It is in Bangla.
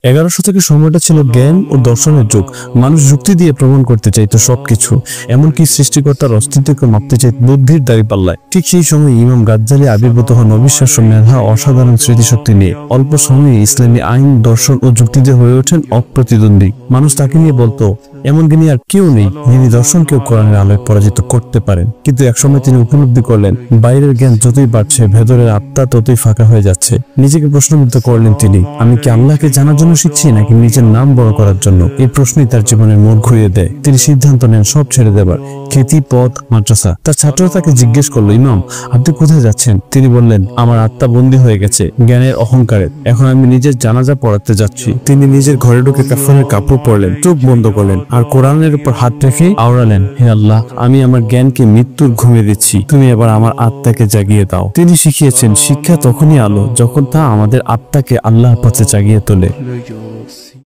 1100 থেকে সময়টা ছিল জ্ঞান ও দর্শনের যুগ। মানুষ যুক্তি দিয়ে প্রমাণ করতে চাইতো সবকিছু, এমনকি সৃষ্টিকর্তার অস্তিত্বকে মাপতে চাইত বুদ্ধির দাঁড়িপাল্লায়। ঠিক সেই সময় ইমাম গাজ্জালী আবির্ভূত হন অবিশ্বাস্য মেধা, অসাধারণ স্মৃতিশক্তি নিয়ে। অল্প সময়ে ইসলামী আইন, দর্শন ও যুক্তিতে হয়ে ওঠেন অপ্রতিদ্বন্দ্বী। মানুষ তাকে নিয়ে বলতো, এমন জ্ঞানী আর কেউ নেই যিনি দর্শনকেও কোরআনের আলোয় পরাজিত করতে পারেন। কিন্তু একসময় তিনি উপলব্ধি করলেন, বাইরের জ্ঞান যতই বাড়ছে, ভেতরের আত্মা ততই ফাঁকা হয়ে যাচ্ছে। নিজেকে প্রশ্নবিদ্ধ করলেন তিনি, আমি কি আল্লাহকে জানার জন্য শিখছি নাকি নিজের নাম বড় করার জন্য? এই প্রশ্নই তার জীবনের মোড় ঘুরিয়ে দেয়। তিনি সিদ্ধান্ত নেন সব ছেড়ে দেবার, খ্যাতি, পদ, মাদ্রাসা। তার ছাত্ররা তাকে জিজ্ঞেস করলো, ইমাম আপনি কোথায় যাচ্ছেন? তিনি বললেন, আমার আত্মা বন্দী হয়ে গেছে জ্ঞানের অহংকারে, এখন আমি নিজের জানাজা পড়াতে যাচ্ছি। তিনি নিজের ঘরে ঢুকে কাফনের কাপড় পরলেন, চোখ বন্ধ করলেন আর কোরআনের উপর হাত রেখে আওড়ালেন, হে আল্লাহ, আমি আমার জ্ঞানকে মৃত্যুর ঘুমে দিচ্ছি, তুমি এবার আমার আত্মাকে জাগিয়ে দাও। তিনি শিখিয়েছেন, শিক্ষা তখনই আলো যখন তা আমাদের আত্মাকে আল্লাহর পথে জাগিয়ে তোলে।